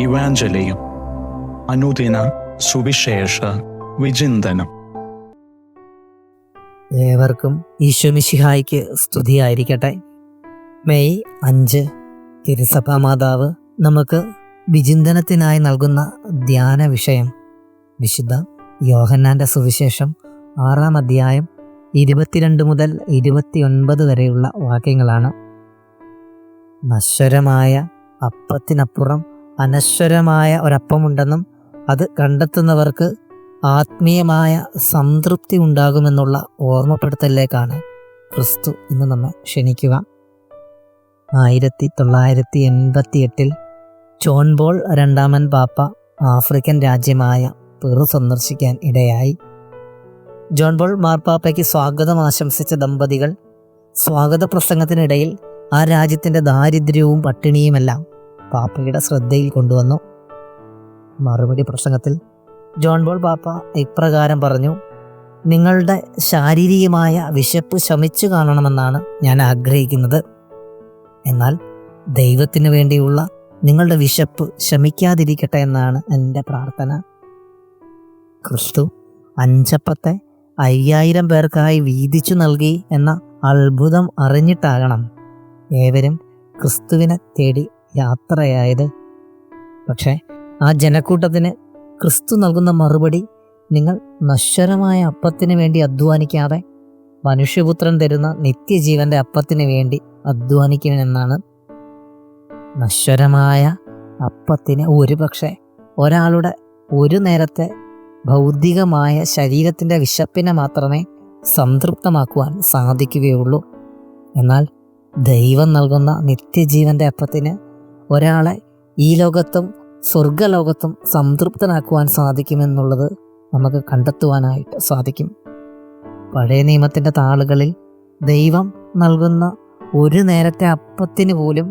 ഇവാഞ്ചലിയും അനുദിന സുവിശേഷ വിചിന്തനം. ഏവർക്കും ഈശോമിശിഹായ്ക്ക് സ്തുതിയായിരിക്കട്ടെ. മെയ് 5 തിരുസഭാ മാതാവ് നമുക്ക് വിചിന്തനത്തിനായി നൽകുന്ന ധ്യാന വിഷയം വിശുദ്ധ യോഹന്നാൻ്റെ സുവിശേഷം 6 അധ്യായം 22 മുതൽ 29 വരെയുള്ള വാക്യങ്ങളാണ്. നശ്വരമായ അപ്പത്തിനപ്പുറം അനശ്വരമായ ഒരപ്പമുണ്ടെന്നും അത് കണ്ടെത്തുന്നവർക്ക് ആത്മീയമായ സംതൃപ്തി ഉണ്ടാകുമെന്നുള്ള ഓർമ്മപ്പെടുത്തലിലേക്കാണ് ക്രിസ്തു ഇന്ന് നമ്മെ ക്ഷണിക്കുക. 1988 ജോൺ പോൾ രണ്ടാമൻ പാപ്പ ആഫ്രിക്കൻ രാജ്യമായ പെറു സന്ദർശിക്കാൻ ഇടയായി. ജോൺ പോൾ മാർപ്പാപ്പയ്ക്ക് സ്വാഗതം ആശംസിച്ച ദമ്പതികൾ സ്വാഗത പ്രസംഗത്തിനിടയിൽ ആ രാജ്യത്തിൻ്റെ ദാരിദ്ര്യവും പട്ടിണിയുമെല്ലാം പാപ്പയുടെ ശ്രദ്ധയിൽ കൊണ്ടുവന്നു. മറുപടി പ്രസംഗത്തിൽ ജോൺ പോൾ പാപ്പ ഇപ്രകാരം പറഞ്ഞു: നിങ്ങളുടെ ശാരീരികമായ വിശപ്പ് ശമിച്ചു കാണണമെന്നാണ് ഞാൻ ആഗ്രഹിക്കുന്നത്. എന്നാൽ ദൈവത്തിനു വേണ്ടിയുള്ള നിങ്ങളുടെ വിശപ്പ് ശമിക്കാതിരിക്കട്ടെ എന്നാണ് എൻ്റെ പ്രാർത്ഥന. ക്രിസ്തു 5 അപ്പത്തെ 5000 പേർക്കായി വീതിച്ചു നൽകി എന്ന അത്ഭുതം അറിഞ്ഞിട്ടാകണം ഏവരും ക്രിസ്തുവിനെ തേടി യാത്രയായത്. പക്ഷേ ആ ജനക്കൂട്ടത്തിന് ക്രിസ്തു നൽകുന്ന മറുപടി, നിങ്ങൾ നശ്വരമായ അപ്പത്തിന് വേണ്ടി അധ്വാനിക്കാതെ മനുഷ്യപുത്രൻ തരുന്ന നിത്യജീവൻ്റെ അപ്പത്തിന് വേണ്ടി അധ്വാനിക്കണമെന്നാണ്. നശ്വരമായ അപ്പത്തിന് ഒരുപക്ഷെ ഒരാളുടെ ഒരു നേരത്തെ ഭൗതികമായ ശരീരത്തിൻ്റെ വിശപ്പിനെ മാത്രമേ സംതൃപ്തമാക്കുവാൻ സാധിക്കുകയുള്ളൂ. എന്നാൽ ദൈവം നൽകുന്ന നിത്യജീവൻ്റെ അപ്പത്തിന് ഒരാളെ ഈ ലോകത്തും സ്വർഗലോകത്തും സംതൃപ്തനാക്കുവാൻ സാധിക്കുമെന്നുള്ളത് നമുക്ക് കണ്ടെത്തുവാനായിട്ട് സാധിക്കും. പഴയ നിയമത്തിൻ്റെ താളുകളിൽ ദൈവം നൽകുന്ന ഒരു നേരത്തെ അപ്പത്തിന് പോലും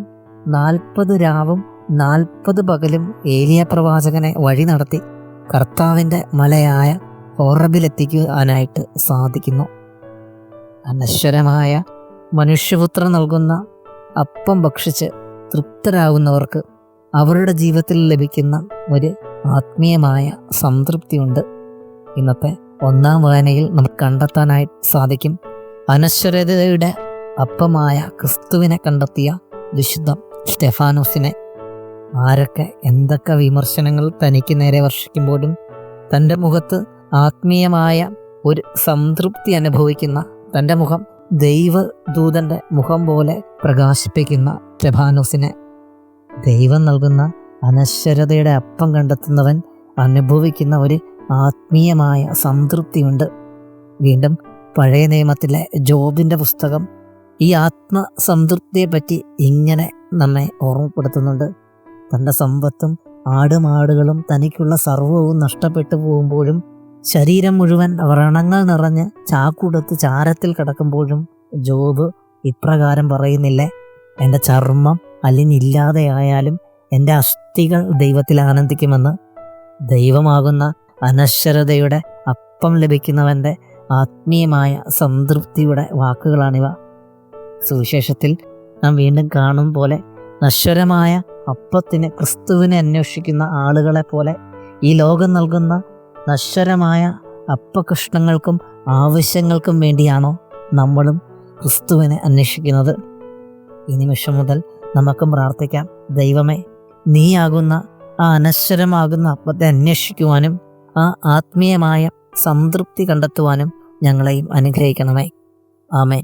40 രാവും 40 പകലും ഏലിയ പ്രവാചകനെ വഴി നടത്തി കർത്താവിൻ്റെ മലയായ ഹോറബിലെത്തിക്കുവാനായിട്ട് സാധിക്കുന്നു. അനശ്വരമായ മനുഷ്യപുത്രൻ നൽകുന്ന അപ്പം ഭക്ഷിച്ച് തൃപ്തരാകുന്നവർക്ക് അവരുടെ ജീവിതത്തിൽ ലഭിക്കുന്ന ഒരു ആത്മീയമായ സംതൃപ്തിയുണ്ട്. ഇന്നത്തെ 1-ാം വായനയിൽ നമുക്ക് കണ്ടെത്താനായി സാധിക്കും. അനശ്വരതയുടെ അപ്പമായ ക്രിസ്തുവിനെ കണ്ടെത്തിയ വിശുദ്ധ സ്റ്റെഫാനോസിനെ. ആരൊക്കെ എന്തൊക്കെ വിമർശനങ്ങൾ തനിക്ക് നേരെ വർഷിക്കുമ്പോഴും തൻ്റെ മുഖത്ത് ആത്മീയമായ ഒരു സംതൃപ്തി അനുഭവിക്കുന്ന, തൻ്റെ മുഖം ദൈവദൂതൻ്റെ മുഖം പോലെ പ്രകാശിപ്പിക്കുന്ന സ്റ്റെഫാനോസിനെ. ദൈവം നൽകുന്ന അനശ്വരതയുടെ അപ്പം കണ്ടെത്തുന്നവൻ അനുഭവിക്കുന്ന ഒരു ആത്മീയമായ സംതൃപ്തിയുണ്ട്. വീണ്ടും പഴയ നിയമത്തിലെ ജോബിൻ്റെ പുസ്തകം ഈ ആത്മസംതൃപ്തിയെപ്പറ്റി ഇങ്ങനെ നമ്മെ ഓർമ്മപ്പെടുത്തുന്നുണ്ട്. തൻ്റെ സമ്പത്തും ആടുമാടുകളും തനിക്കുള്ള സർവ്വവും നഷ്ടപ്പെട്ടു പോകുമ്പോഴും ശരീരം മുഴുവൻ വ്രണങ്ങൾ നിറഞ്ഞ് ചാക്കുടുത്ത് ചാരത്തിൽ കിടക്കുമ്പോഴും ജോബ് ഇപ്രകാരം പറയുന്നില്ലേ: എൻ്റെ ചർമ്മം അലിഞ്ഞില്ലാതെയായാലും എൻ്റെ അസ്ഥികൾ ദൈവത്തിൽ ആനന്ദിക്കുമെന്ന്. ദൈവമാകുന്ന അനശ്വരതയുടെ അപ്പം ലഭിക്കുന്നവൻ്റെ ആത്മീയമായ സംതൃപ്തിയുടെ വാക്കുകളാണിവ. സുവിശേഷത്തിൽ നാം വീണ്ടും കാണും പോലെ നശ്വരമായ അപ്പത്തിന് ക്രിസ്തുവിനെ അന്വേഷിക്കുന്ന ആളുകളെ പോലെ ഈ ലോകം നൽകുന്ന നശ്വരമായ അപ്പകഷ്ണങ്ങൾക്കും ആവശ്യങ്ങൾക്കും വേണ്ടിയാണോ നമ്മളും ക്രിസ്തുവിനെ അന്വേഷിക്കുന്നത്? ഈ നിമിഷം മുതൽ നമുക്കും പ്രാർത്ഥിക്കാം: ദൈവമേ, നീയാകുന്ന ആ അനശ്വരമാകുന്ന അപ്പത്തെ അന്വേഷിക്കുവാനും ആ ആത്മീയമായ സംതൃപ്തി കണ്ടെത്തുവാനും ഞങ്ങളെയും അനുഗ്രഹിക്കണമേ. ആമേൻ.